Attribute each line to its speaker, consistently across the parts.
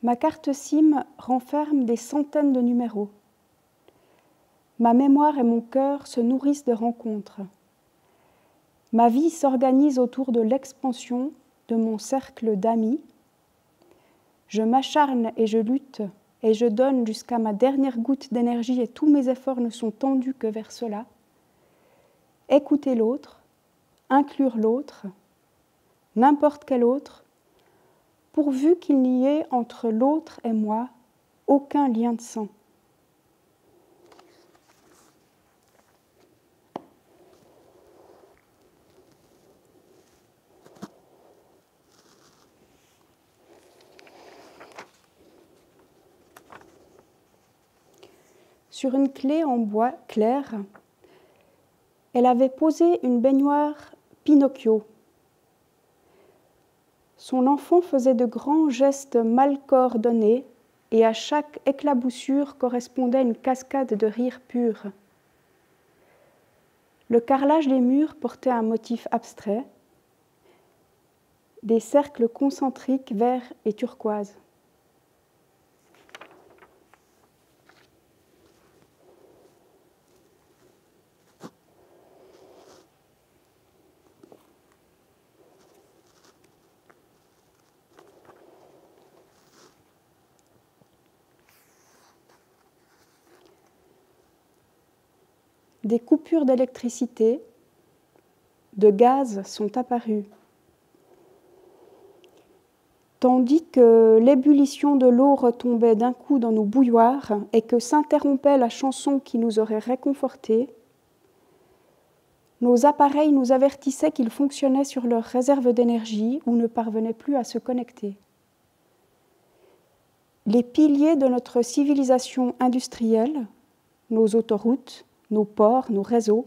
Speaker 1: Ma carte SIM renferme des centaines de numéros. Ma mémoire et mon cœur se nourrissent de rencontres. Ma vie s'organise autour de l'expansion de mon cercle d'amis. Je m'acharne et je lutte et je donne jusqu'à ma dernière goutte d'énergie et tous mes efforts ne sont tendus que vers cela. Écouter l'autre, inclure l'autre, n'importe quel autre, pourvu qu'il n'y ait entre l'autre et moi aucun lien de sang. Sur une clé en bois clair, elle avait posé une baignoire Pinocchio. Son enfant faisait de grands gestes mal coordonnés et à chaque éclaboussure correspondait une cascade de rire pur. Le carrelage des murs portait un motif abstrait, des cercles concentriques verts et turquoise. Des coupures d'électricité, de gaz sont apparues. Tandis que l'ébullition de l'eau retombait d'un coup dans nos bouilloires et que s'interrompait la chanson qui nous aurait réconfortés, nos appareils nous avertissaient qu'ils fonctionnaient sur leur réserve d'énergie ou ne parvenaient plus à se connecter. Les piliers de notre civilisation industrielle, nos autoroutes, nos ports, nos réseaux,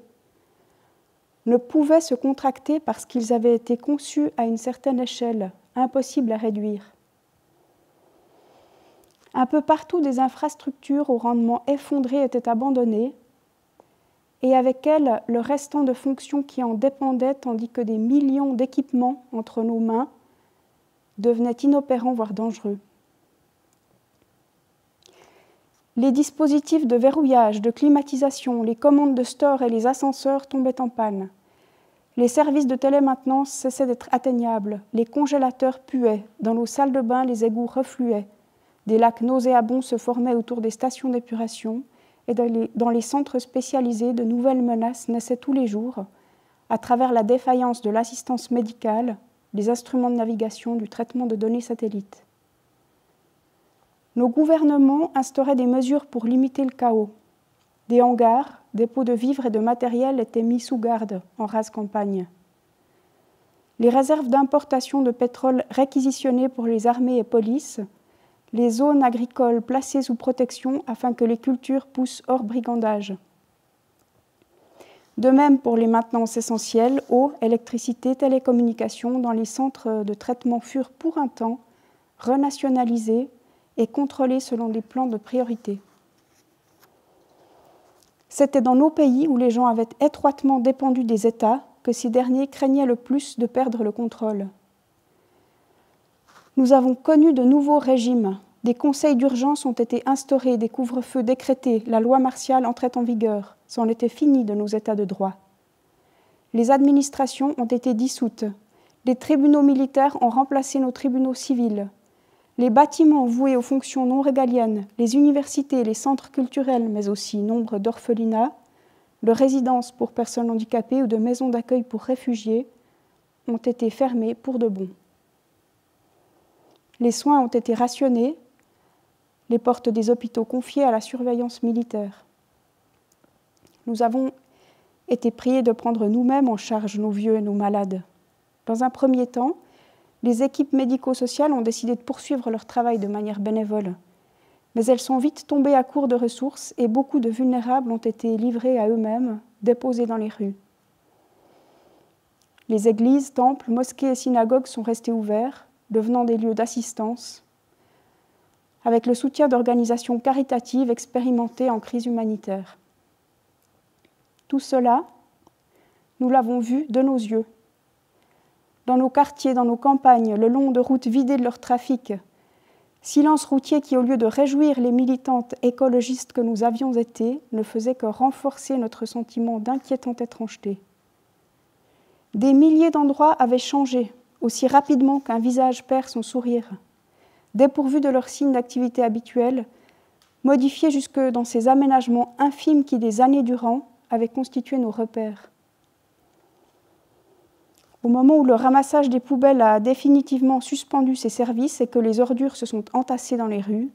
Speaker 1: ne pouvaient se contracter parce qu'ils avaient été conçus à une certaine échelle, impossible à réduire. Un peu partout, des infrastructures au rendement effondré étaient abandonnées, et avec elles, le restant de fonctions qui en dépendaient, tandis que des millions d'équipements entre nos mains devenaient inopérants, voire dangereux. Les dispositifs de verrouillage, de climatisation, les commandes de store et les ascenseurs tombaient en panne. Les services de télémaintenance cessaient d'être atteignables. Les congélateurs puaient. Dans nos salles de bain, les égouts refluaient. Des lacs nauséabonds se formaient autour des stations d'épuration. Et dans les centres spécialisés, de nouvelles menaces naissaient tous les jours, à travers la défaillance de l'assistance médicale, des instruments de navigation, du traitement de données satellites. Nos gouvernements instauraient des mesures pour limiter le chaos. Des hangars, dépôts de vivres et de matériel étaient mis sous garde en rase campagne. Les réserves d'importation de pétrole réquisitionnées pour les armées et polices, les zones agricoles placées sous protection afin que les cultures poussent hors brigandage. De même pour les maintenances essentielles, eau, électricité, télécommunications, dans les centres de traitement furent pour un temps renationalisés et contrôlés selon des plans de priorité. C'était dans nos pays où les gens avaient étroitement dépendu des États que ces derniers craignaient le plus de perdre le contrôle. Nous avons connu de nouveaux régimes. Des conseils d'urgence ont été instaurés, des couvre-feux décrétés, la loi martiale entrait en vigueur. C'en était fini de nos États de droit. Les administrations ont été dissoutes. Les tribunaux militaires ont remplacé nos tribunaux civils. Les bâtiments voués aux fonctions non régaliennes, les universités, les centres culturels, mais aussi nombre d'orphelinats, de résidences pour personnes handicapées ou de maisons d'accueil pour réfugiés, ont été fermés pour de bon. Les soins ont été rationnés, les portes des hôpitaux confiées à la surveillance militaire. Nous avons été priés de prendre nous-mêmes en charge nos vieux et nos malades. Dans un premier temps, les équipes médico-sociales ont décidé de poursuivre leur travail de manière bénévole. Mais elles sont vite tombées à court de ressources et beaucoup de vulnérables ont été livrés à eux-mêmes, déposés dans les rues. Les églises, temples, mosquées et synagogues sont restés ouverts, devenant des lieux d'assistance, avec le soutien d'organisations caritatives expérimentées en crise humanitaire. Tout cela, nous l'avons vu de nos yeux. Dans nos quartiers, dans nos campagnes, le long de routes vidées de leur trafic, Silence routier qui, au lieu de réjouir les militantes écologistes que nous avions été, ne faisait que renforcer notre sentiment d'inquiétante étrangeté. Des milliers d'endroits avaient changé, aussi rapidement qu'un visage perd son sourire, dépourvus de leurs signes d'activité habituels, modifiés jusque dans ces aménagements infimes qui, des années durant, avaient constitué nos repères. Au moment où le ramassage des poubelles a définitivement suspendu ses services et que les ordures se sont entassées dans les rues,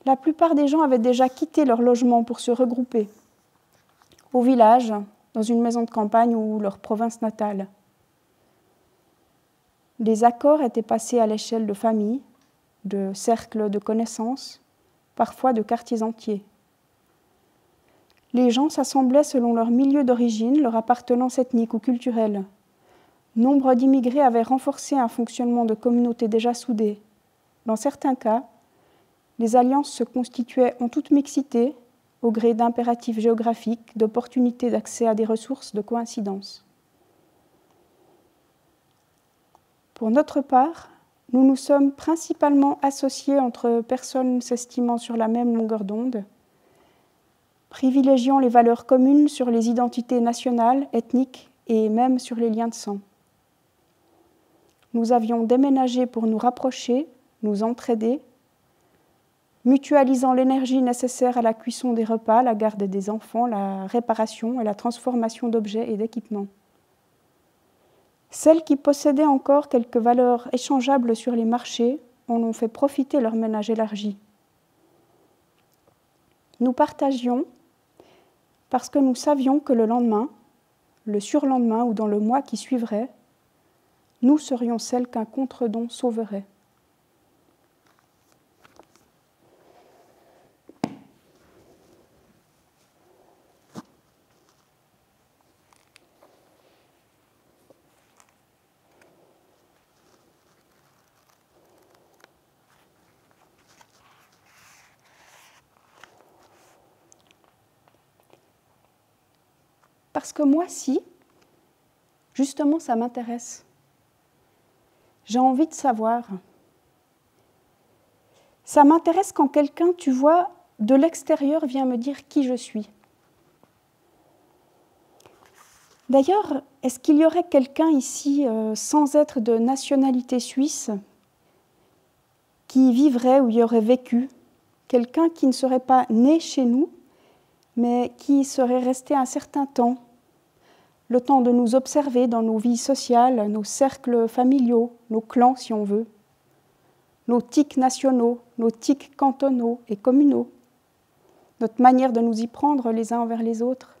Speaker 1: la plupart des gens avaient déjà quitté leur logement pour se regrouper, au village, dans une maison de campagne ou leur province natale. Les accords étaient passés à l'échelle de familles, de cercles de connaissances, parfois de quartiers entiers. Les gens s'assemblaient selon leur milieu d'origine, leur appartenance ethnique ou culturelle. Nombre d'immigrés avaient renforcé un fonctionnement de communautés déjà soudées. Dans certains cas, les alliances se constituaient en toute mixité, au gré d'impératifs géographiques, d'opportunités d'accès à des ressources, de coïncidences. Pour notre part, nous nous sommes principalement associés entre personnes s'estimant sur la même longueur d'onde, privilégiant les valeurs communes sur les identités nationales, ethniques et même sur les liens de sang. Nous avions déménagé pour nous rapprocher, nous entraider, mutualisant l'énergie nécessaire à la cuisson des repas, la garde des enfants, la réparation et la transformation d'objets et d'équipements. Celles qui possédaient encore quelques valeurs échangeables sur les marchés en ont fait profiter leur ménage élargi. Nous partagions parce que nous savions que le lendemain, le surlendemain ou dans le mois qui suivrait, nous serions celles qu'un contre-don sauverait. Parce que moi, si, justement, ça m'intéresse. J'ai envie de savoir. Ça m'intéresse quand quelqu'un, tu vois, de l'extérieur vient me dire qui je suis. D'ailleurs, est-ce qu'il y aurait quelqu'un ici, sans être de nationalité suisse, qui vivrait ou y aurait vécu, quelqu'un qui ne serait pas né chez nous, mais qui serait resté un certain temps, le temps de nous observer dans nos vies sociales, nos cercles familiaux, nos clans si on veut, nos tics nationaux, nos tics cantonaux et communaux, notre manière de nous y prendre les uns envers les autres.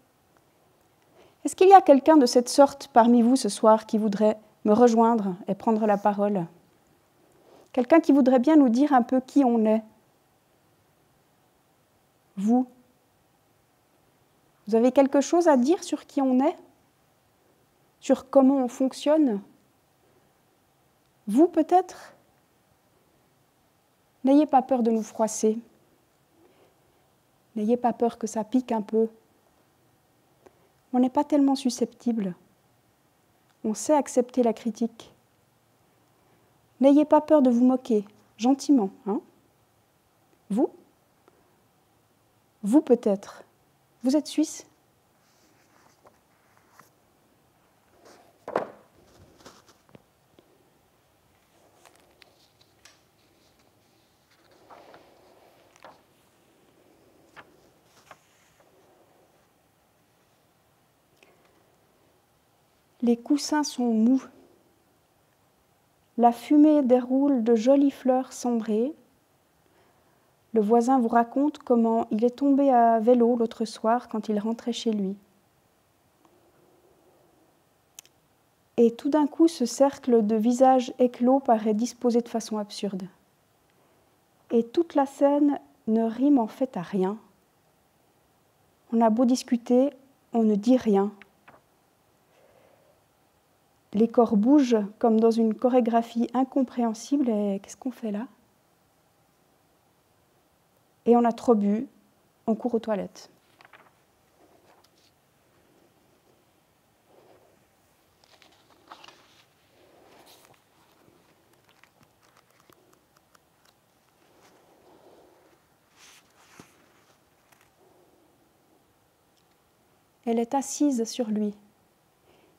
Speaker 1: Est-ce qu'il y a quelqu'un de cette sorte parmi vous ce soir qui voudrait me rejoindre et prendre la parole? Quelqu'un qui voudrait bien nous dire un peu qui on est? Vous? Vous avez quelque chose à dire sur qui on est? Sur comment on fonctionne? Vous peut-être? N'ayez pas peur de nous froisser. N'ayez pas peur que ça pique un peu. On n'est pas tellement susceptible. On sait accepter la critique. N'ayez pas peur de vous moquer, gentiment. Hein? Vous? Vous peut-être. Vous êtes suisse? Les coussins sont mous. La fumée déroule de jolies fleurs cendrées. Le voisin vous raconte comment il est tombé à vélo l'autre soir quand il rentrait chez lui. Et tout d'un coup, ce cercle de visages éclos paraît disposé de façon absurde. Et toute la scène ne rime en fait à rien. On a beau discuter, on ne dit rien. Les corps bougent comme dans une chorégraphie incompréhensible. Et qu'est-ce qu'on fait là? Et on a trop bu, on court aux toilettes. Elle est assise sur lui.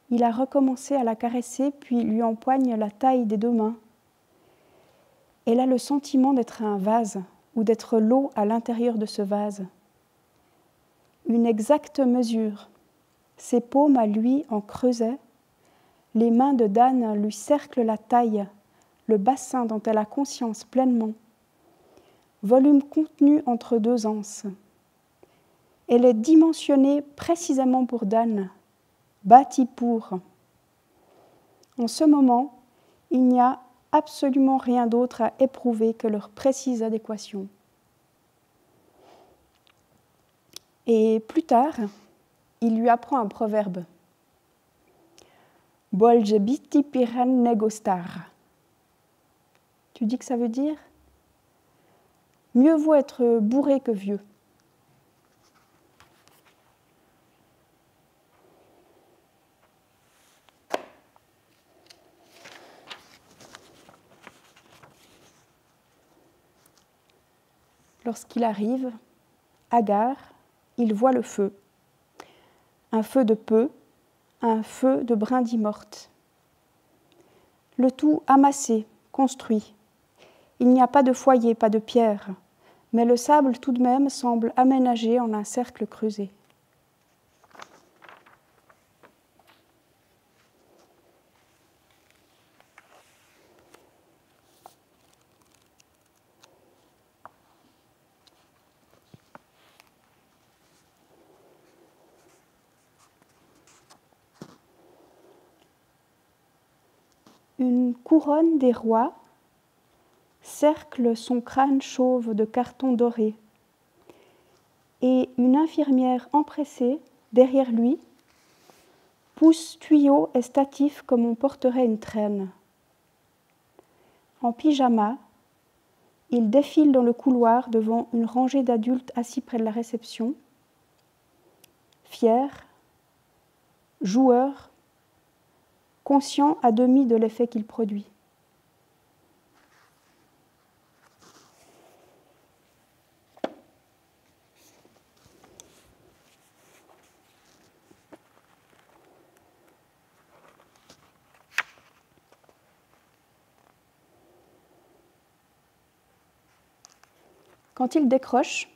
Speaker 1: Il a recommencé à la caresser, puis lui empoigne la taille des 2 mains. Elle a le sentiment d'être un vase ou d'être l'eau à l'intérieur de ce vase. Une exacte mesure. Ses paumes à lui en creusaient. Les mains de Dan lui cerclent la taille, le bassin dont elle a conscience pleinement. Volume contenu entre 2 anses. Elle est dimensionnée précisément pour Dan, bâtie pour. En ce moment, il n'y a absolument rien d'autre à éprouver que leur précise adéquation. Et plus tard, il lui apprend un proverbe. Bolge biti piran negostar. Tu dis que ça veut dire mieux vaut être bourré que vieux. Lorsqu'il arrive, hagard, il voit le feu. Un feu de peu, un feu de brindilles mortes. Le tout amassé, construit. Il n'y a pas de foyer, pas de pierre, mais le sable tout de même semble aménagé en un cercle creusé. Une couronne des rois cercle son crâne chauve de carton doré et une infirmière empressée, derrière lui, pousse tuyau et statif comme on porterait une traîne. En pyjama, il défile dans le couloir devant une rangée d'adultes assis près de la réception, fier, joueur, conscient à demi de l'effet qu'il produit. Quand il décroche,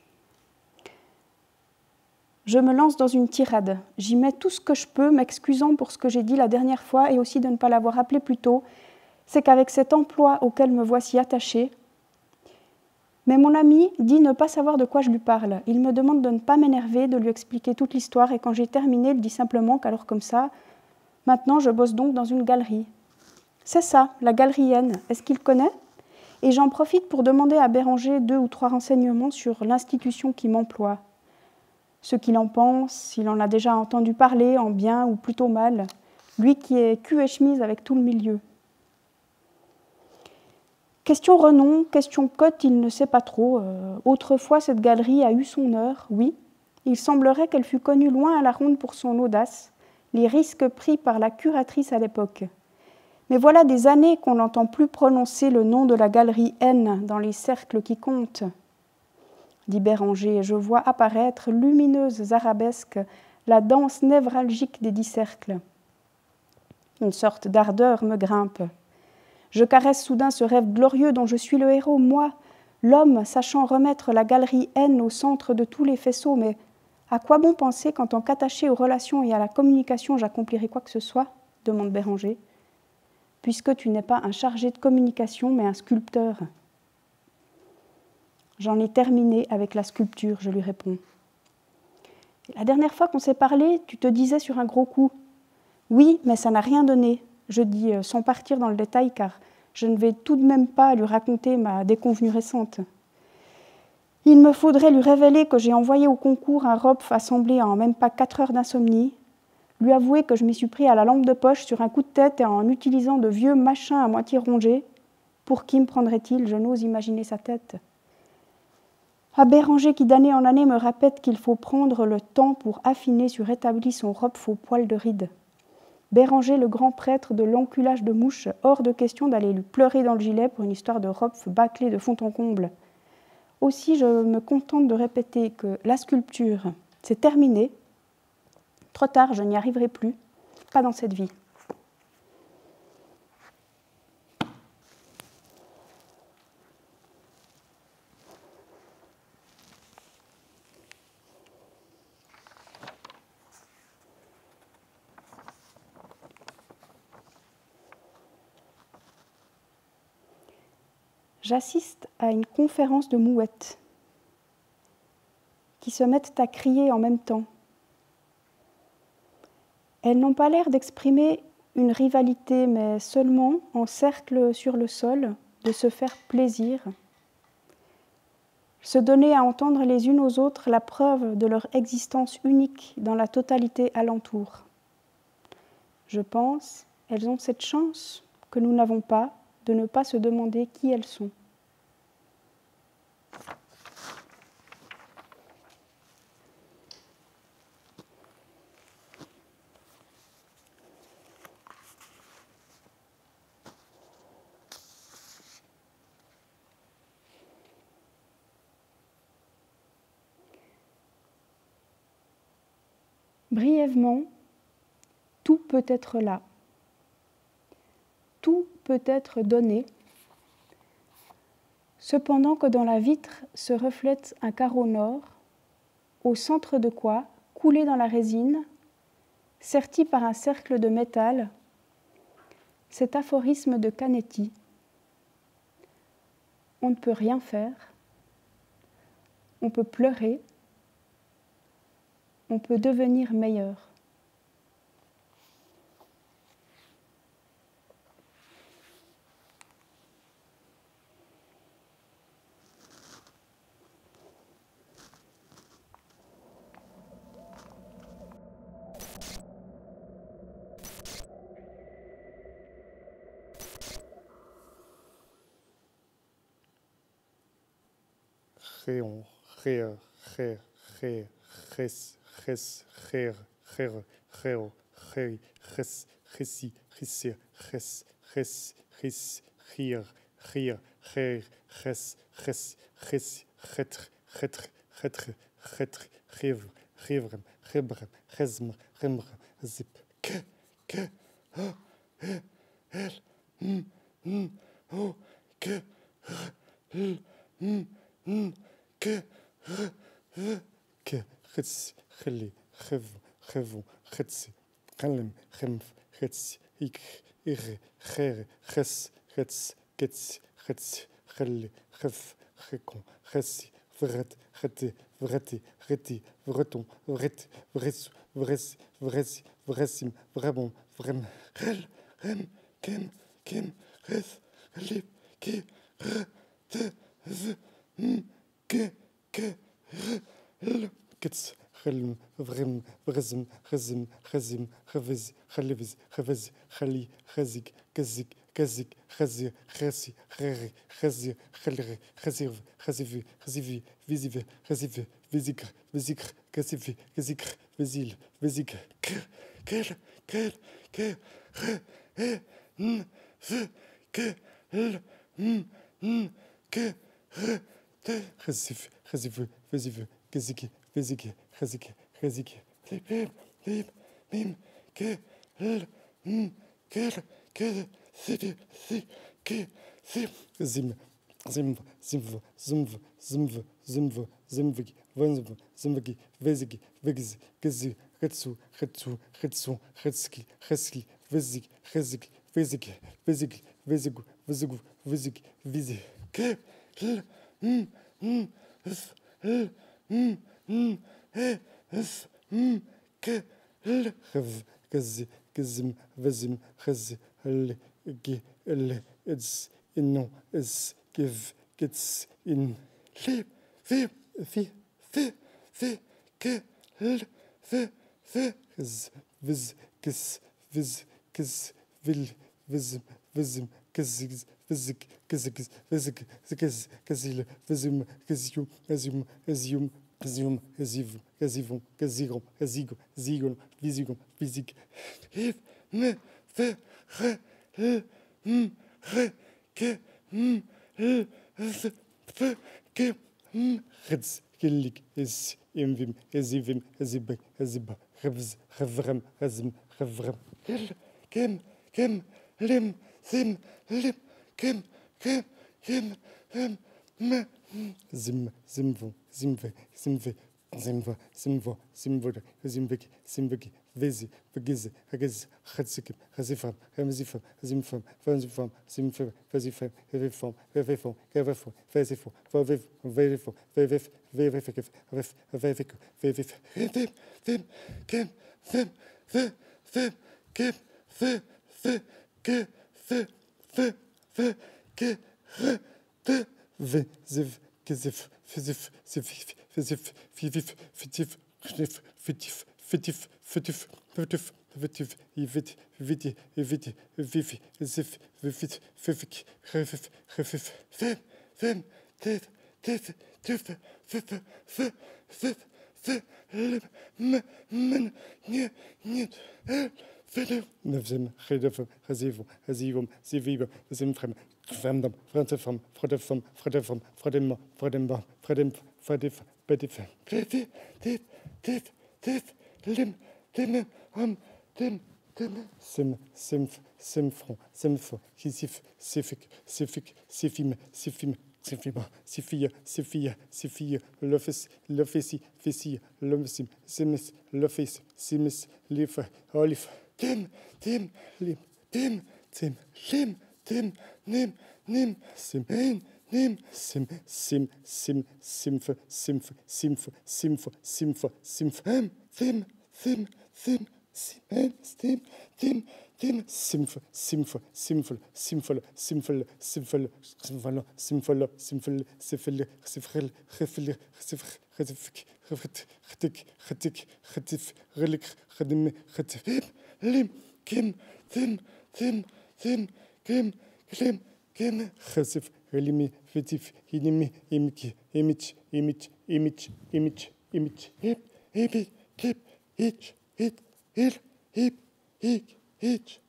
Speaker 1: je me lance dans une tirade. J'y mets tout ce que je peux, m'excusant pour ce que j'ai dit la dernière fois et aussi de ne pas l'avoir appelé plus tôt. C'est qu'avec cet emploi auquel me voici attachée, mais mon ami dit ne pas savoir de quoi je lui parle. Il me demande de ne pas m'énerver, de lui expliquer toute l'histoire et quand j'ai terminé, il dit simplement qu'alors comme ça, maintenant je bosse donc dans une galerie. C'est ça, la galerie N. Est-ce qu'il connaît ? Et j'en profite pour demander à Béranger 2 ou 3 renseignements sur l'institution qui m'emploie. Ce qu'il en pense, s'il en a déjà entendu parler, en bien ou plutôt mal, lui qui est cul et chemise avec tout le milieu. Question renom, question cote, il ne sait pas trop. Autrefois, cette galerie a eu son heure, oui. Il semblerait qu'elle fût connue loin à la ronde pour son audace, les risques pris par la curatrice à l'époque. Mais voilà des années qu'on n'entend plus prononcer le nom de la galerie N dans les cercles qui comptent, dit Béranger, et je vois apparaître, lumineuses arabesques, la danse névralgique des 10 cercles. Une sorte d'ardeur me grimpe. Je caresse soudain ce rêve glorieux dont je suis le héros, moi, l'homme sachant remettre la galerie N au centre de tous les faisceaux, mais à quoi bon penser qu'en tant qu'attaché aux relations et à la communication, j'accomplirai quoi que ce soit ? Demande Béranger. Puisque tu n'es pas un chargé de communication, mais un sculpteur. J'en ai terminé avec la sculpture, je lui réponds. La dernière fois qu'on s'est parlé, tu te disais sur un gros coup. Oui, mais ça n'a rien donné, je dis sans partir dans le détail, car je ne vais tout de même pas lui raconter ma déconvenue récente. Il me faudrait lui révéler que j'ai envoyé au concours un Ropf assemblé en même pas 4 heures d'insomnie, lui avouer que je m'y suis pris à la lampe de poche sur un coup de tête et en utilisant de vieux machins à moitié rongés. Pour qui me prendrait-il ? Je n'ose imaginer sa tête. À Béranger qui d'année en année me répète qu'il faut prendre le temps pour affiner sur établi son Ropf au poil de ride. Béranger, le grand prêtre de l'enculage de mouches, hors de question d'aller lui pleurer dans le gilet pour une histoire de Ropf bâclé de fond en comble. Aussi, je me contente de répéter que la sculpture, c'est terminé, Trop tard, je n'y arriverai plus. Pas dans cette vie. J'assiste à une conférence de mouettes qui se mettent à crier en même temps. Elles n'ont pas l'air d'exprimer une rivalité, mais seulement, en cercle sur le sol, de se faire plaisir, se donner à entendre les unes aux autres la preuve de leur existence unique dans la totalité alentour. Je pense, elles ont cette chance que nous n'avons pas, de ne pas se demander qui elles sont. Brièvement, tout peut être là. Tout peut être donné, cependant que dans la vitre se reflète un carreau nord, au centre de quoi, coulé dans la résine, serti par un cercle de métal, cet aphorisme de Canetti. On ne peut rien faire, on peut pleurer, on peut devenir meilleur.
Speaker 2: Réon, réer, réer, réer, res, res, réer, réer, réo, réi, res, réci, récir, res, res, ris, rire, rire, réer, res, res, réci, rétre, rétre, rétre, rétre, rivre, rivrem, ribrem, resm, rimre, zip, que, oh, el, oh, que, que, خس خلي خف خفو خدسي قلم خمف خدسي إك إغ خير خس خدس كتس خدسي خلي خف خكون خسي فرد خدي فرتي غتي فرتون فرت فرسو فرسي فرسي فرسيم فربون فرم خل رم كم خس خليب كي غ ت ز ك كتس خلم فرم فرزم خزم خزم خفز خلفز خفز خلي خزيك كزيك كزيك خزي خاسي خيري خزي خلري خزيرف خزيفي خزيفي فيزيفي خزيفي فيزيكر فيزيكر كزيفي كزيكر فيزيل فيزيكر كل ك ن ف ك ل ك خزيف خزيف فيزيف كزيكي فيزيكي خزيكي خزيكي ليب ميم ك ل كل كذا سيدي سي كي سي زم زمف زمف زمف زمف زمف زمفي فنزف زمفي فيزيكي فيكز كزي خدسو خدسو خدسو خدسكي خسكي فيزيك خزيك فيزيكي فيزيكي فيزيكو فيزيكو فيزيك فيزي ك ل اس اس ك ل خف كزي كزم فزم خز اللي جي اللي إدس إنه إس كيف كتس إن ليب في ك ل في خز فز كس فز كس فيل فزم فزم كزيز فزك كزكز فزك كز كزيل فزم كزيوم كزيوم كزيوم كزيوم كزيف كزيفون كزيغون كزيغو زيغون فيزيغون فيزيك ليب م ف خ ل خ ك ل ف ك خدس كلك إس إمفيم إزيفيم إزيبك إزيبا revz, revrem, rezm, revrem. Kim, kim, lim, zim, lim, kim, kim, me, zim, zimvo, zimve, zimve, zimva, zimvo, zimvoda, zimveki, zimveki, vezi, vegize, hagiz, hatsikim, hazifam, hamzifam, zimfam, vanzifam, zimfam, vezifam, hevifam, hevifam, hevifam, vezifam, vaviv, verifam, vevif, vevifik, vef, vevik, vevif, vim, kim, vim, vim, kim, ziv, kizif, fizif, zifif, fizif, fivif, fitif, knif, fitif, fitif, fitif, fitif, fitif, ivit, viti, iviti, vifi, zif, vifit, fifik, refif, refif, fim, tif, tif, tif, fif, fif, lim, men, niet, Nefzim, Redefim, Hasivum, Hasivum, Sivibum, Simfrem, Fremdam, Francefam, Frodefam, Frodefam, Frodemma, Frodemba, Fredem, Fredif, Bedif, Tif, Lim, Tim, Sim, Simf, Simfron, Simfo, Sisif, Sifik, Sifim, Sifima, Sifia, Lofesi, Fesi, Lomsim, Simis, Lofis, Simis, Lifa, Olif, Tim, Lim, Lim, Nim, Sim, Nim, Simf, Lim, Kim, Chasif, Relimi, Fitif, Hinimi, Imiki, Imich, Epi, Kip, Ich, Il, Hip, Ich,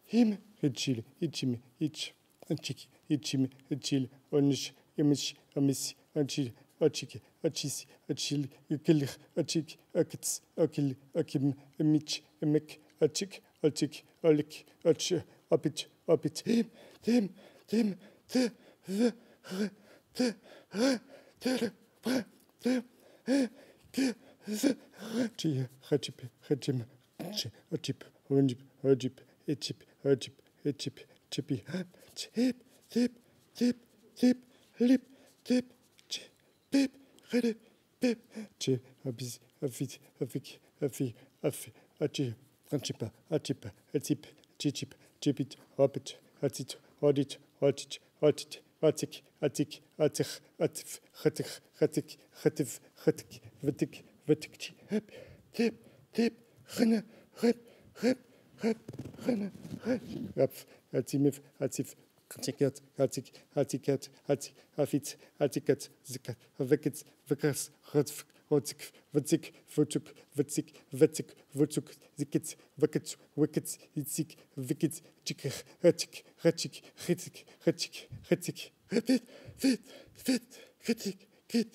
Speaker 2: Him, Hitchil, Itchimi, Ich, Achiki, Itchimi, Hitchil, Onish, Imish, Amisi, Achil, Achiki, Achisi, Achil, Ukilich, Achik, Akits, Akil, Akim, Emich, Emek, Achik, Alik, Ach, Apit, Tim, Chipit, Opit, Atit, Audit, Atit, Atik, Atif, Hatik, Vetik, Tip, Rene, Rep, Rapf, Atimif, Atif, Hatikat, Afit, Atikat, Zikat, Vekit, Vekas, Ratf, Vatik, Votuk, Vetik, Votuk, Zikit, Vakit, Wikit, Itzik, Vikit, Chik, Ratik, Repit, Fit, Kritik, Kit,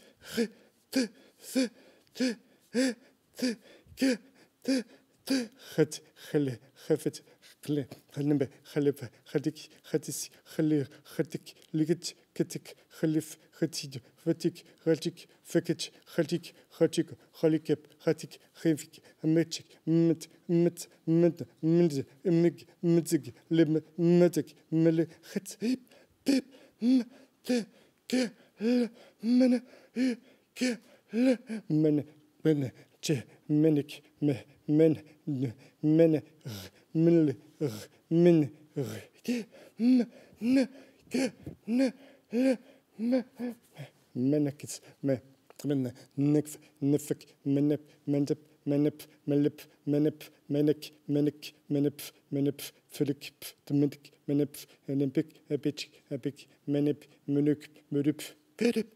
Speaker 2: Khale, Khafet, Kle, Khalembe, Khalepa, Khadik, Khatis, Khalir, Khatik, Ligit, Ketik, Khalif, Khatid, Fatik, Ratik, Fakich, Khatik, Khalikep, Khatik, Khevik, Amechik, Mit, Mid, Midzig, Lim, Medik, Mele, Khat, Pip, Ke, Mene, Ke, Mene, Che, Menik, Men, Min, Menekis, Nekf, Nefik, Menep, Melip, Menep, Filik, Menik, Menep, Olympic, Epic, Menep, Munuk, Murup, Pip,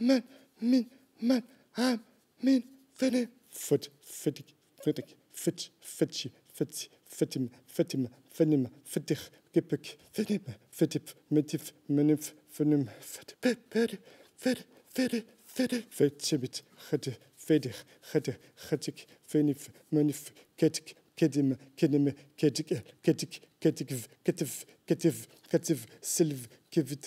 Speaker 2: Man, Min, Ham, Min, Fene, Foot, Fitik, Fitch, Fitchi, Fitim, فنم فتخ كبك فنم فتف متف منف فنم فتف فتشبت خد فدخ خد خدك فنف منف كتك كدم كدم كتك كتك كتك كتف كتف كتف سلف كفت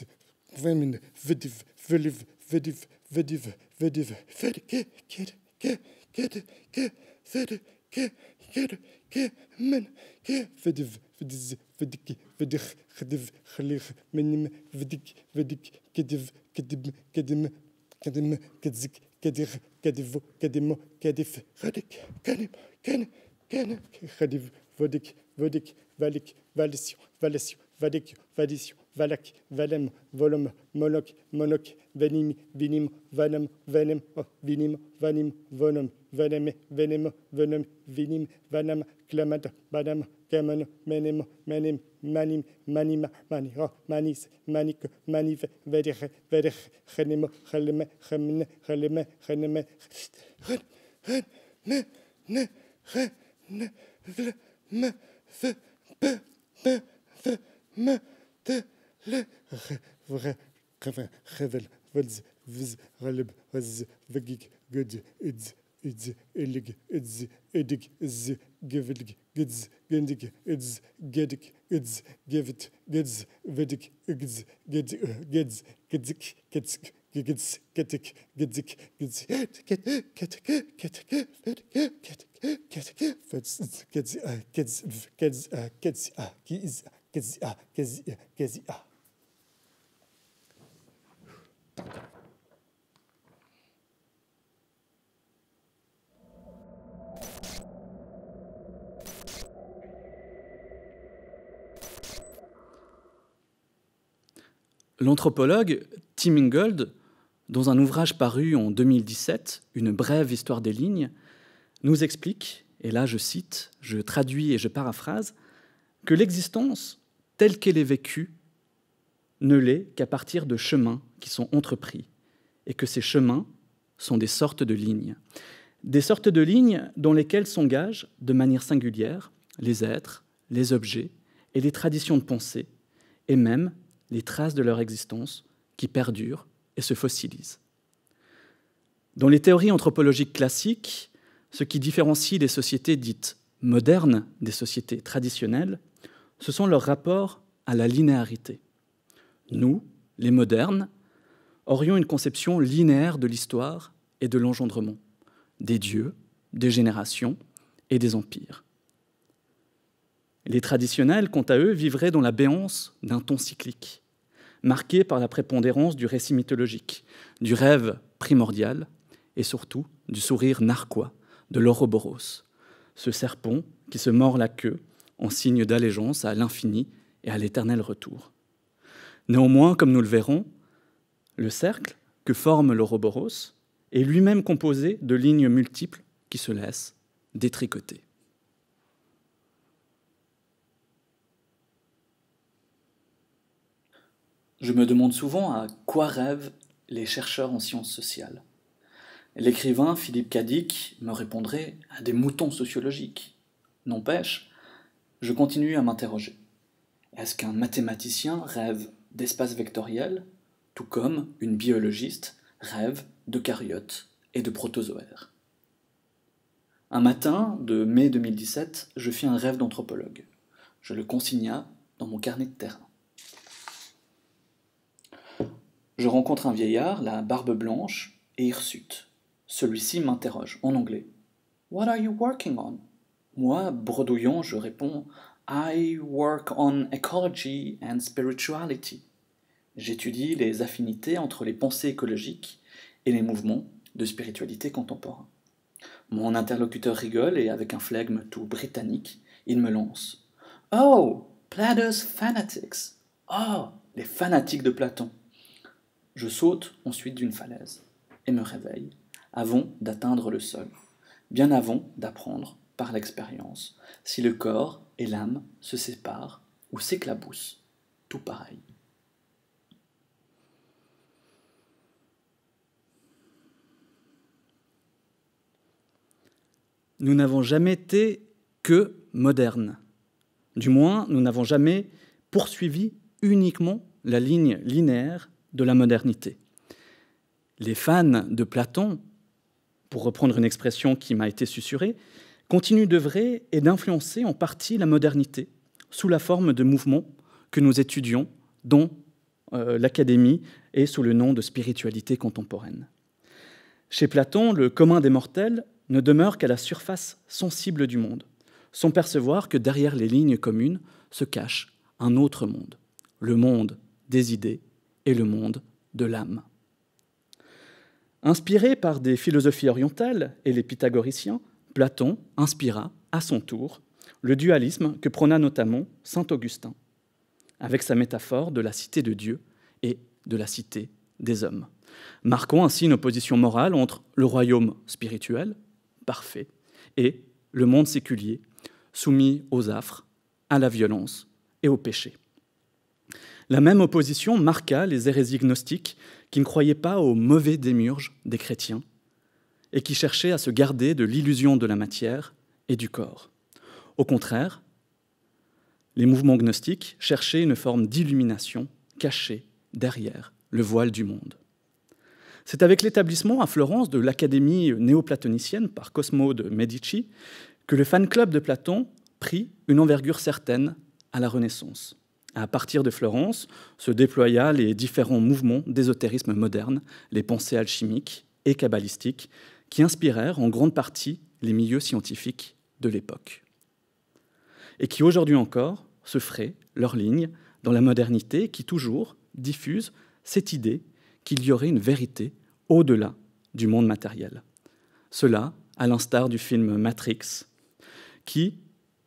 Speaker 2: فمن فدف فلف فدف فدف فدف فدك كد كد كد كد فد كد كد كد من كد فدف فدز فدك فدخ خدف خليخ من فدك فدك كدف كدم كدم كدم كدزك كدخ كدف كدم كدف خدك كنم كنم كنم خدف فدك فدك فالك فالسيو فالسيو فدك فاديسيو فالك فالم فولم مولك مونك فنيم فينيم فانم فانم فينيم فانيم فونم فانم فانم فونم فينيم فانم كلامات بانم كمان منم منم مانيم مانيم ماني مانيس مانيك مانيف فدخ فدخ خنم خلم خمن خلم خنم خن خن ن ن خن ن فل م ف ب ب ف م ت ل خ فغ قف خذل فز فز غلب غز فقيق قد إدز إدز إلق إدز إدق إز قفلق قدز قندق إدز قدك إدز قفت قدز فدق إقدز قد قدز قدزك قدزك قدز قدك قدزك قدز كتك كتك كتك فدك كتك كتك فز قدز قدز قدز قدز كيز قدز قدز قدز
Speaker 3: L'anthropologue Tim Ingold, dans un ouvrage paru en 2017, Une brève histoire des lignes, nous explique, et là je cite, je traduis et je paraphrase, que l'existence telle qu'elle est vécue ne l'est qu'à partir de chemins qui sont entrepris, et que ces chemins sont des sortes de lignes. Des sortes de lignes dans lesquelles s'engagent de manière singulière les êtres, les objets et les traditions de pensée, et même les traces de leur existence qui perdurent et se fossilisent. Dans les théories anthropologiques classiques, ce qui différencie les sociétés dites modernes des sociétés traditionnelles, ce sont leurs rapports à la linéarité. Nous, les modernes, aurions une conception linéaire de l'histoire et de l'engendrement, des dieux, des générations et des empires. Les traditionnels, quant à eux, vivraient dans la béance d'un ton cyclique, marqué par la prépondérance du récit mythologique, du rêve primordial et surtout du sourire narquois de l'Ouroboros, ce serpent qui se mord la queue en signe d'allégeance à l'infini et à l'éternel retour. Néanmoins, comme nous le verrons, le cercle que forme l'Ouroboros est lui-même composé de lignes multiples qui se laissent détricoter. Je me demande souvent à quoi rêvent les chercheurs en sciences sociales. L'écrivain Philippe Cadic me répondrait à des moutons sociologiques. N'empêche, je continue à m'interroger. Est-ce qu'un mathématicien rêve d'espace vectoriel, tout comme une biologiste rêve d'eucaryotes et de protozoaires? Un matin de mai 2017, je fis un rêve d'anthropologue. Je le consigna dans mon carnet de terrain. Je rencontre un vieillard, la barbe blanche et hirsute. Celui-ci m'interroge en anglais. « What are you working on ?» Moi, bredouillant, je réponds « I work on ecology and spirituality ». J'étudie les affinités entre les pensées écologiques et les mouvements de spiritualité contemporains. Mon interlocuteur rigole et avec un flegme tout britannique, il me lance « Oh, Plato's fanatics !»« Oh, les fanatiques de Platon !» Je saute ensuite d'une falaise et me réveille avant d'atteindre le sol, bien avant d'apprendre par l'expérience si le corps et l'âme se séparent ou s'éclaboussent, tout pareil. Nous n'avons jamais été que modernes. Du moins, nous n'avons jamais poursuivi uniquement la ligne linéaire de la modernité. Les fans de Platon, pour reprendre une expression qui m'a été susurrée, continuent d'œuvrer et d'influencer en partie la modernité sous la forme de mouvements que nous étudions, dont l'Académie et sous le nom de spiritualité contemporaine. Chez Platon, le commun des mortels ne demeure qu'à la surface sensible du monde, sans percevoir que derrière les lignes communes se cache un autre monde, le monde des idées et le monde de l'âme. Inspiré par des philosophies orientales et les pythagoriciens, Platon inspira, à son tour, le dualisme que prôna notamment saint Augustin, avec sa métaphore de la cité de Dieu et de la cité des hommes, marquant ainsi une opposition morale entre le royaume spirituel, parfait, et le monde séculier, soumis aux affres, à la violence et au péché. La même opposition marqua les hérésies gnostiques qui ne croyaient pas aux mauvais démiurges des chrétiens et qui cherchaient à se garder de l'illusion de la matière et du corps. Au contraire, les mouvements gnostiques cherchaient une forme d'illumination cachée derrière le voile du monde. C'est avec l'établissement à Florence de l'Académie néoplatonicienne par Cosmo de Medici que le fan club de Platon prit une envergure certaine à la Renaissance. À partir de Florence se déploya les différents mouvements d'ésotérisme moderne, les pensées alchimiques et kabbalistiques, qui inspirèrent en grande partie les milieux scientifiques de l'époque. Et qui aujourd'hui encore se feraient leur ligne dans la modernité, qui toujours diffuse cette idée qu'il y aurait une vérité au-delà du monde matériel. Cela, à l'instar du film Matrix, qui,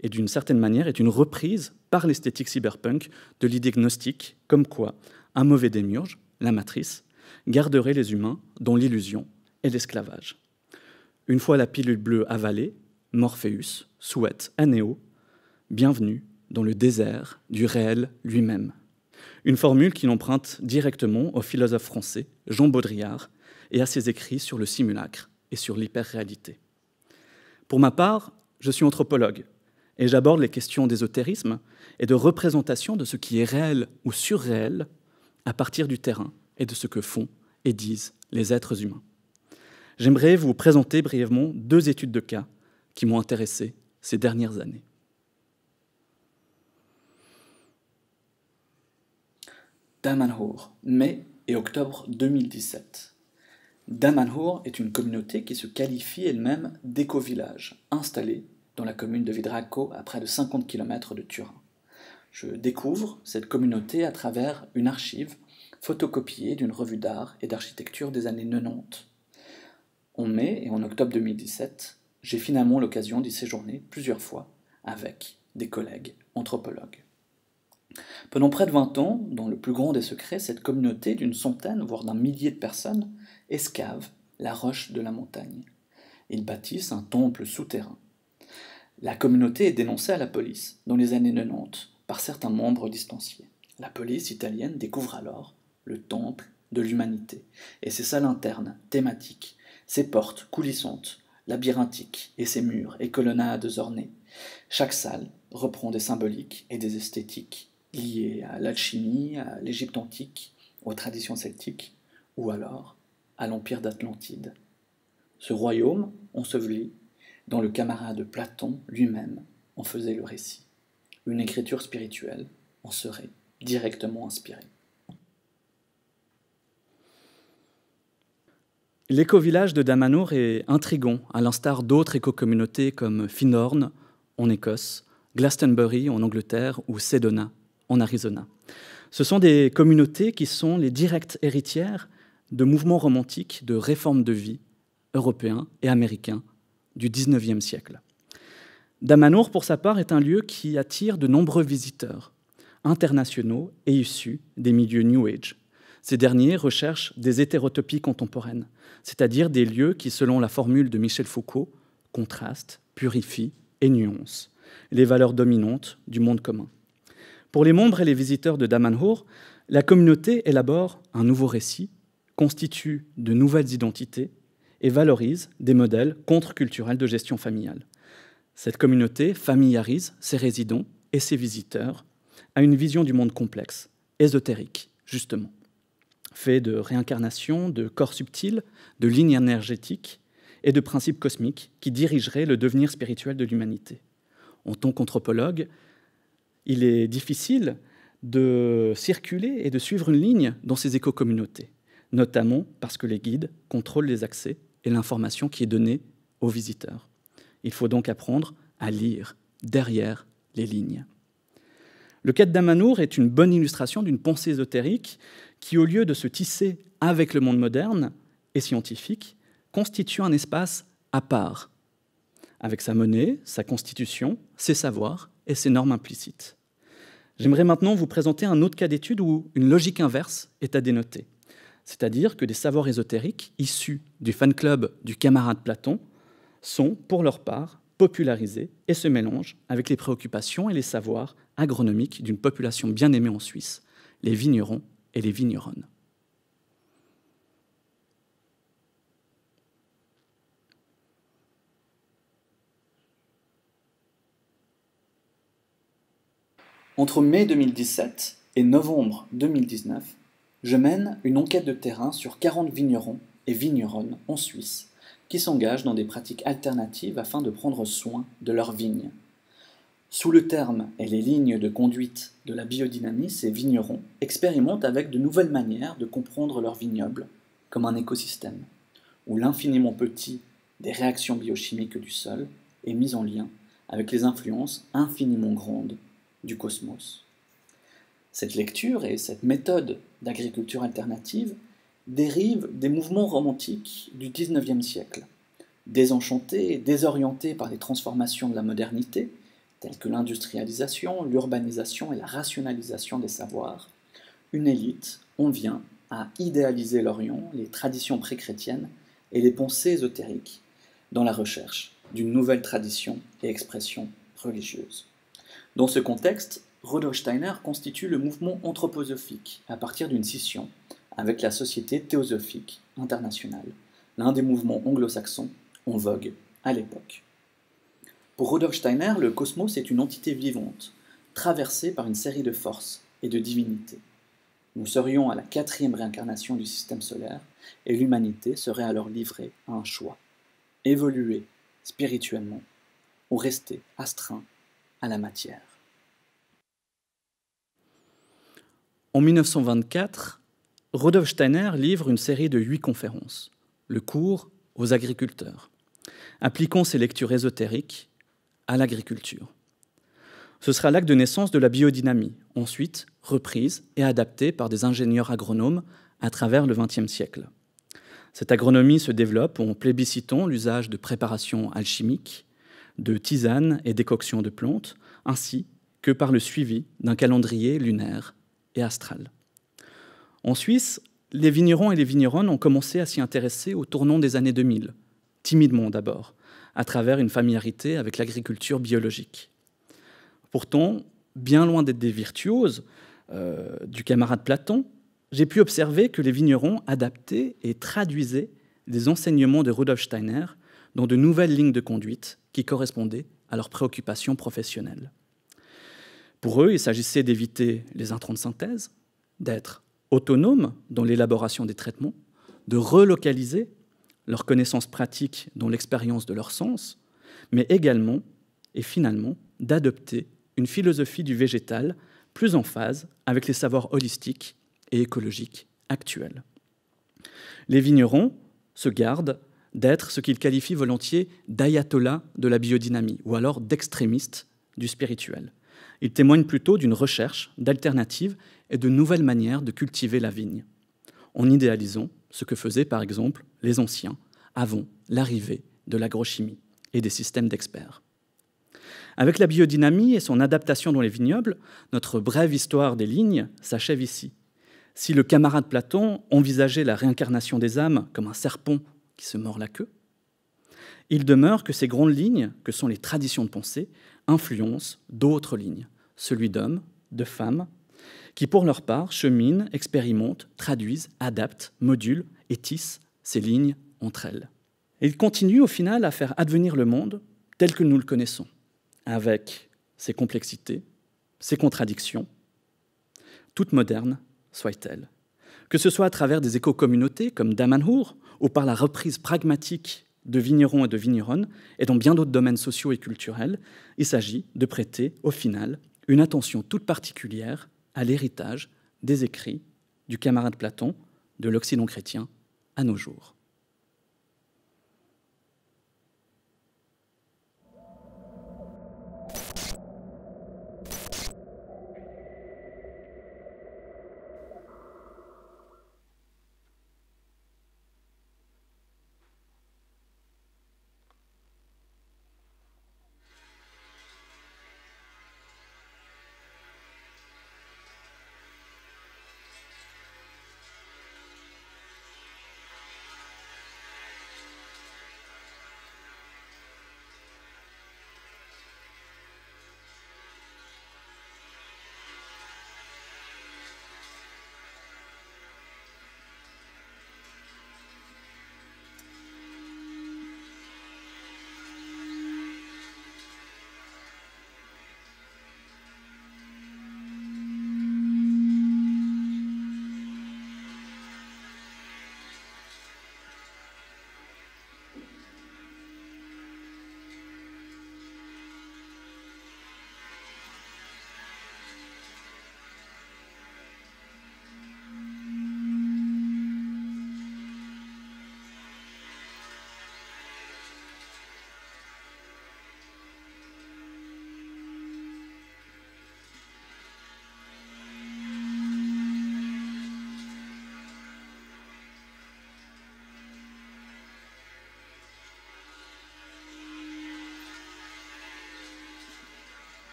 Speaker 3: et d'une certaine manière, est une reprise par l'esthétique cyberpunk de l'idée gnostique, comme quoi un mauvais démiurge, la matrice, garderait les humains dans l'illusion et l'esclavage. Une fois la pilule bleue avalée, Morpheus souhaite à Néo « Bienvenue dans le désert du réel lui-même ». Une formule qu'il emprunte directement au philosophe français Jean Baudrillard et à ses écrits sur le simulacre et sur l'hyper-réalité. Pour ma part, je suis anthropologue et j'aborde les questions d'ésotérisme et de représentation de ce qui est réel ou surréel à partir du terrain et de ce que font et disent les êtres humains. J'aimerais vous présenter brièvement 2 études de cas qui m'ont intéressé ces dernières années. Damanhur, mai et octobre 2017. Damanhur est une communauté qui se qualifie elle-même d'éco-village, installée dans la commune de Vidraco, à près de 50 km de Turin. Je découvre cette communauté à travers une archive photocopiée d'une revue d'art et d'architecture des années 90. En mai et en octobre 2017, j'ai finalement l'occasion d'y séjourner plusieurs fois avec des collègues anthropologues. Pendant près de 20 ans, dans le plus grand des secrets, cette communauté d'une centaine, voire d'un millier de personnes, escave la roche de la montagne. Ils bâtissent un temple souterrain. La communauté est dénoncée à la police dans les années 90 par certains membres distanciés. La police italienne découvre alors le temple de l'humanité et ses salles internes thématiques, ses portes coulissantes, labyrinthiques et ses murs et colonnades ornées. Chaque salle reprend des symboliques et des esthétiques liées à l'alchimie, à l'Égypte antique, aux traditions celtiques ou alors à l'empire d'Atlantide. Ce royaume enseveli dont le camarade Platon lui-même en faisait le récit. Une écriture spirituelle en serait directement inspirée. L'éco-village de Damanhur est intrigant, à l'instar d'autres éco-communautés comme Finorn en Écosse, Glastonbury en Angleterre ou Sedona en Arizona. Ce sont des communautés qui sont les directes héritières de mouvements romantiques de réforme de vie européens et américains du XIXe siècle. Damanhur, pour sa part, est un lieu qui attire de nombreux visiteurs internationaux et issus des milieux New Age. Ces derniers recherchent des hétérotopies contemporaines, c'est-à-dire des lieux qui, selon la formule de Michel Foucault, contrastent, purifient et nuancent les valeurs dominantes du monde commun. Pour les membres et les visiteurs de Damanhur, la communauté élabore un nouveau récit, constitue de nouvelles identités et valorise des modèles contre-culturels de gestion familiale. Cette communauté familiarise ses résidents et ses visiteurs à une vision du monde complexe, ésotérique, justement, fait de réincarnation, de corps subtils, de lignes énergétiques et de principes cosmiques qui dirigeraient le devenir spirituel de l'humanité. En tant qu'anthropologue, il est difficile de circuler et de suivre une ligne dans ces éco-communautés, notamment parce que les guides contrôlent les accès et l'information qui est donnée aux visiteurs. Il faut donc apprendre à lire derrière les lignes. Le Quai d'Amanour est une bonne illustration d'une pensée ésotérique qui, au lieu de se tisser avec le monde moderne et scientifique, constitue un espace à part, avec sa monnaie, sa constitution, ses savoirs et ses normes implicites. J'aimerais maintenant vous présenter un autre cas d'étude où une logique inverse est à dénoter, c'est-à-dire que des savoirs ésotériques issus du fan club du camarade Platon sont, pour leur part, popularisés et se mélangent avec les préoccupations et les savoirs agronomiques d'une population bien aimée en Suisse, les vignerons et les vigneronnes. Entre mai 2017 et novembre 2019, je mène une enquête de terrain sur 40 vignerons et vigneronnes en Suisse qui s'engagent dans des pratiques alternatives afin de prendre soin de leurs vignes. Sous le terme et les lignes de conduite de la biodynamie, ces vignerons expérimentent avec de nouvelles manières de comprendre leur vignoble comme un écosystème, où l'infiniment petit des réactions biochimiques du sol est mis en lien avec les influences infiniment grandes du cosmos. Cette lecture et cette méthode d'agriculture alternative dérivent des mouvements romantiques du XIXe siècle, désenchantés et désorientés par les transformations de la modernité, telles que l'industrialisation, l'urbanisation et la rationalisation des savoirs. Une élite en vient à idéaliser l'Orient, les traditions pré-chrétiennes et les pensées ésotériques dans la recherche d'une nouvelle tradition et expression religieuse. Dans ce contexte, Rudolf Steiner constitue le mouvement anthroposophique à partir d'une scission avec la Société théosophique internationale, l'un des mouvements anglo-saxons en vogue à l'époque. Pour Rudolf Steiner, le cosmos est une entité vivante, traversée par une série de forces et de divinités. Nous serions à la 4e réincarnation du système solaire et l'humanité serait alors livrée à un choix, évoluer spirituellement ou rester astreint à la matière. En 1924, Rudolf Steiner livre une série de 8 conférences, le cours aux agriculteurs, appliquant ses lectures ésotériques à l'agriculture. Ce sera l'acte de naissance de la biodynamie, ensuite reprise et adaptée par des ingénieurs agronomes à travers le XXe siècle. Cette agronomie se développe en plébiscitant l'usage de préparations alchimiques, de tisanes et décoctions de plantes, ainsi que par le suivi d'un calendrier lunaire et astral. En Suisse, les vignerons et les vigneronnes ont commencé à s'y intéresser au tournant des années 2000, timidement d'abord, à travers une familiarité avec l'agriculture biologique. Pourtant, bien loin d'être des virtuoses du camarade Platon, j'ai pu observer que les vignerons adaptaient et traduisaient les enseignements de Rudolf Steiner dans de nouvelles lignes de conduite qui correspondaient à leurs préoccupations professionnelles. Pour eux, il s'agissait d'éviter les intrants de synthèse, d'être autonomes dans l'élaboration des traitements, de relocaliser leurs connaissances pratiques dans l'expérience de leur sens, mais également, et finalement, d'adopter une philosophie du végétal plus en phase avec les savoirs holistiques et écologiques actuels. Les vignerons se gardent d'être ce qu'ils qualifient volontiers d'ayatollahs de la biodynamie, ou alors d'extrémistes du spirituel. Ils témoignent plutôt d'une recherche d'alternatives et de nouvelles manières de cultiver la vigne, en idéalisant ce que faisaient par exemple les anciens avant l'arrivée de l'agrochimie et des systèmes d'experts. Avec la biodynamie et son adaptation dans les vignobles, notre brève histoire des lignes s'achève ici. Si le camarade Platon envisageait la réincarnation des âmes comme un serpent qui se mord la queue, il demeure que ces grandes lignes, que sont les traditions de pensée, influencent d'autres lignes, celui d'hommes, de femmes, qui pour leur part cheminent, expérimentent, traduisent, adaptent, modulent et tissent ces lignes entre elles. Et ils continuent au final à faire advenir le monde tel que nous le connaissons, avec ses complexités, ces contradictions, toutes modernes soient-elles, que ce soit à travers des éco-communautés comme Damanhur, ou par la reprise pragmatique de vignerons et de vigneronnes, et dans bien d'autres domaines sociaux et culturels, il s'agit de prêter, au final, une attention toute particulière à l'héritage des écrits du camarade Platon, de l'Occident chrétien, à nos jours.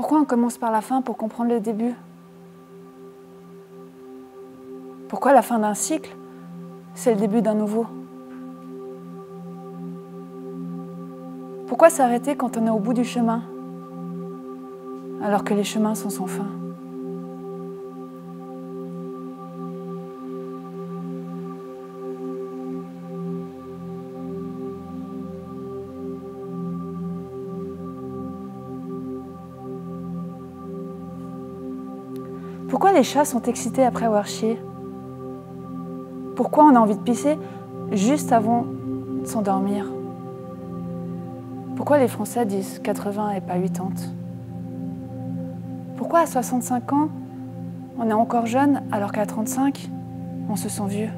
Speaker 4: Pourquoi on commence par la fin pour comprendre le début? Pourquoi la fin d'un cycle, c'est le début d'un nouveau? Pourquoi s'arrêter quand on est au bout du chemin, alors que les chemins sont sans fin? Pourquoi les chats sont excités après avoir chié? Pourquoi on a envie de pisser juste avant de s'endormir? Pourquoi les Français disent 80 et pas 80? Pourquoi à 65 ans, on est encore jeune alors qu'à 35, on se sent vieux?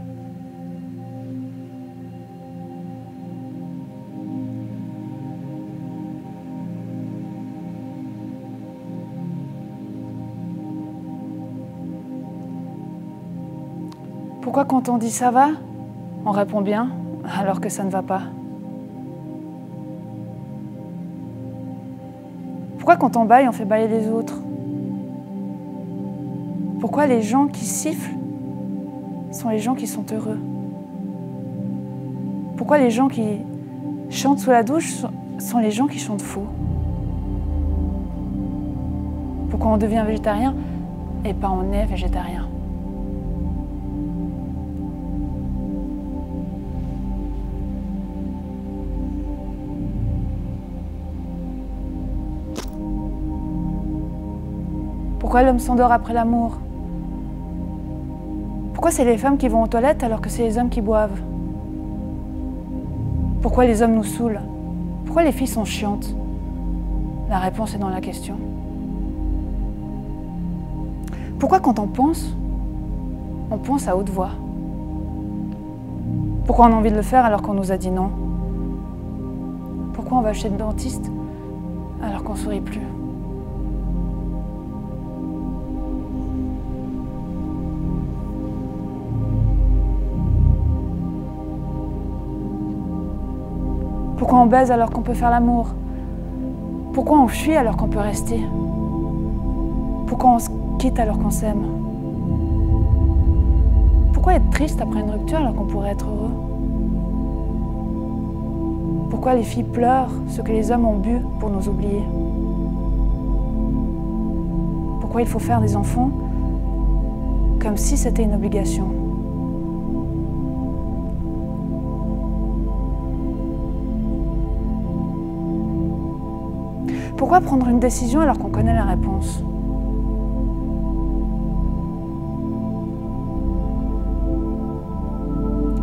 Speaker 4: Pourquoi quand on dit ça va, on répond bien alors que ça ne va pas? Pourquoi quand on baille, on fait bailler les autres? Pourquoi les gens qui sifflent sont les gens qui sont heureux? Pourquoi les gens qui chantent sous la douche sont les gens qui chantent faux? Pourquoi on devient végétarien et pas on est végétarien? Pourquoi l'homme s'endort après l'amour? Pourquoi c'est les femmes qui vont aux toilettes alors que c'est les hommes qui boivent? Pourquoi les hommes nous saoulent? Pourquoi les filles sont chiantes? La réponse est dans la question. Pourquoi quand on pense à haute voix? Pourquoi on a envie de le faire alors qu'on nous a dit non? Pourquoi on va chez le dentiste alors qu'on sourit plus? Pourquoi on baise alors qu'on peut faire l'amour? Pourquoi on fuit alors qu'on peut rester? Pourquoi on se quitte alors qu'on s'aime? Pourquoi être triste après une rupture alors qu'on pourrait être heureux? Pourquoi les filles pleurent ce que les hommes ont bu pour nous oublier? Pourquoi il faut faire des enfants comme si c'était une obligation? Pourquoi prendre une décision alors qu'on connaît la réponse?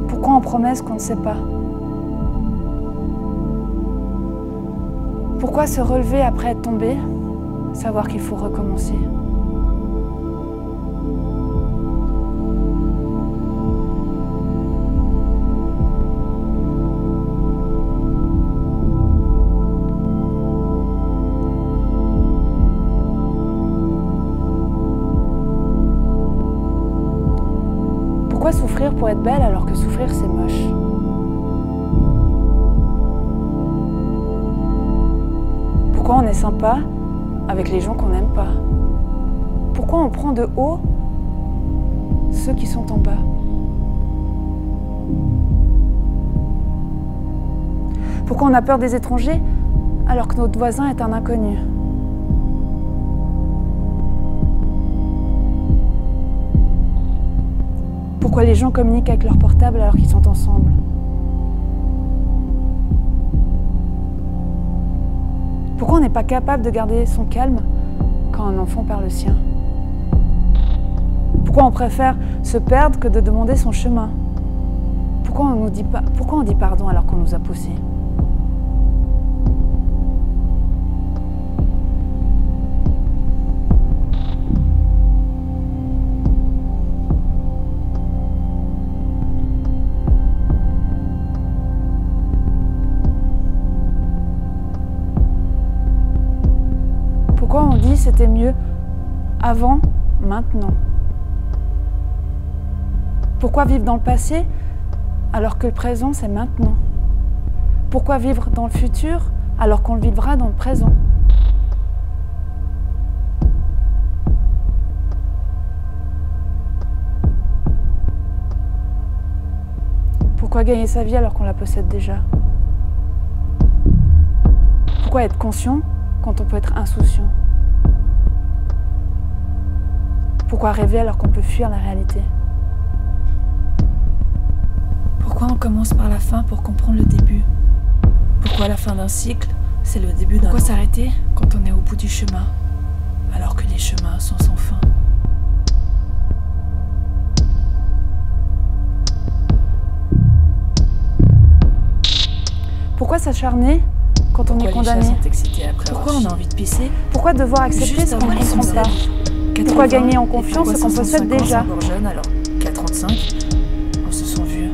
Speaker 4: Pourquoi on promet ce qu'on ne sait pas? Pourquoi se relever après être tombé, savoir qu'il faut recommencer? Pourquoi souffrir pour être belle alors que souffrir c'est moche? Pourquoi on est sympa avec les gens qu'on n'aime pas? Pourquoi on prend de haut ceux qui sont en bas? Pourquoi on a peur des étrangers alors que notre voisin est un inconnu? Pourquoi les gens communiquent avec leur portable alors qu'ils sont ensemble? Pourquoi on n'est pas capable de garder son calme quand un enfant perd le sien? Pourquoi on préfère se perdre que de demander son chemin? Pourquoi on dit pardon alors qu'on nous a poussés? Pourquoi on dit c'était mieux avant, maintenant? Pourquoi vivre dans le passé alors que le présent c'est maintenant? Pourquoi vivre dans le futur alors qu'on le vivra dans le présent? Pourquoi gagner sa vie alors qu'on la possède déjà? Pourquoi être conscient quand on peut être insouciant? Pourquoi rêver alors qu'on peut fuir la réalité? Pourquoi on commence par la fin pour comprendre le début? Pourquoi la fin d'un cycle, c'est le début d'un... Pourquoi s'arrêter quand on est au bout du chemin, alors que les chemins sont sans fin? Pourquoi s'acharner quand on est condamné? Pourquoi on a envie de pisser? Pourquoi devoir accepter ce qu'on ne comprend pas? Pourquoi gagner en confiance ce qu'on possède déjà? Jeune, alors qu'à 35, on se sent vieux.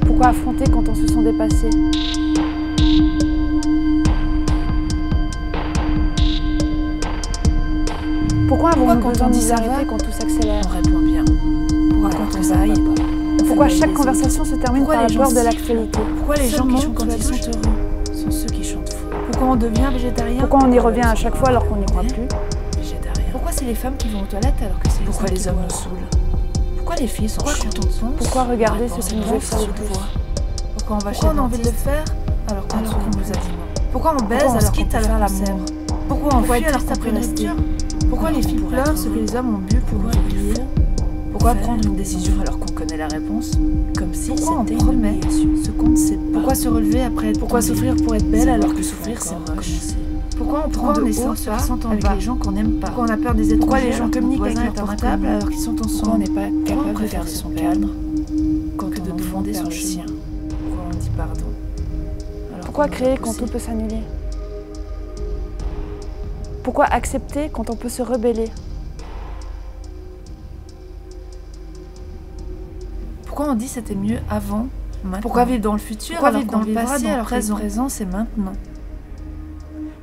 Speaker 4: Pourquoi affronter quand on se sent dépassé? Pourquoi avons-nous besoin de nous arrêter quand tout s'accélère? On répond bien. Pourquoi quand on zaille? Pourquoi chaque conversation se termine par la peur de l'actualité? Pourquoi les gens mentent quand ils sont heureux? Sont ceux qui chantent faux. Pourquoi on devient végétarien? Pourquoi on y revient à chaque fois alors qu'on n'y croit plus? Végétarien. Pourquoi c'est les femmes qui vont aux toilettes alors que c'est les hommes? Pourquoi les hommes nous saoulent? Pourquoi les filles sont chiantes? Pourquoi regarder ce qui nous effraie le plus? Pourquoi on a envie de le faire alors qu'on nous a dit non? Pourquoi on baise alors qu'on peut faire l'amour? Pourquoi on fuit alors qu'on peut rester? Pourquoi les filles pleurent ce que les hommes ont bu pour nous oublier? Pourquoi prendre une décision alors qu'on connaît la réponse? Comme si c'était une obligation, ce qu'on ne sait pas. Pourquoi se relever après être... Pourquoi souffrir pour être belle alors que souffrir c'est moche? Pourquoi on prend de haut ceux qui sont en bas avec les gens qu'on n'aime pas? Pourquoi on a peur des étrangers? Pourquoi les gens communiquent avec leur portable alors qu'ils sont ensemble? Pourquoi on n'est pas capable de garder son calme quand que de demander son chien? Pourquoi on dit pardon? Pourquoi créer quand tout peut s'annuler? Pourquoi accepter quand on peut se rebeller? Pourquoi on dit c'était mieux avant, maintenant? Pourquoi vivre dans le futur? Pourquoi vivre dans le passé alors que le présent c'est maintenant?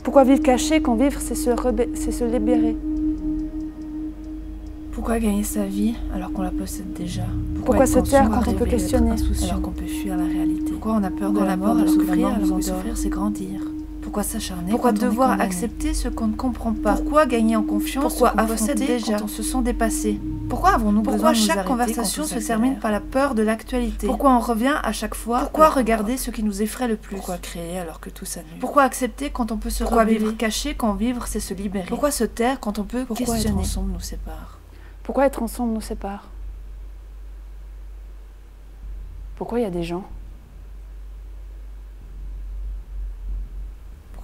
Speaker 4: Pourquoi vivre caché quand vivre c'est se libérer? Pourquoi gagner sa vie alors qu'on la possède déjà? Pourquoi se taire quand on peut questionner alors qu'on peut fuir la réalité? Pourquoi on a peur de la mort alors que souffrir c'est grandir? Pourquoi s'acharner? Pourquoi devoir accepter ce qu'on ne comprend pas? Pourquoi gagner en confiance? Pourquoi affronter déjà quand on se sent dépassé? Pourquoi avons-nous besoin de nous arrêter? Pourquoi chaque conversation se termine par la peur de l'actualité? Pourquoi on revient à chaque fois? Pourquoi regarder ce qui nous effraie le plus? Pourquoi créer alors que tout s'annule? Pourquoi accepter quand on peut se rebeller? Pourquoi vivre caché quand vivre c'est se libérer? Pourquoi se taire quand on peut questionner? Pourquoi être ensemble nous sépare? Pourquoi être ensemble nous sépare? Pourquoi il y a des gens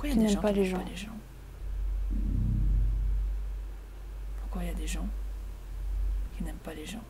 Speaker 4: qui n'aiment pas les gens? Pourquoi il y a des gens qui n'aiment pas les gens?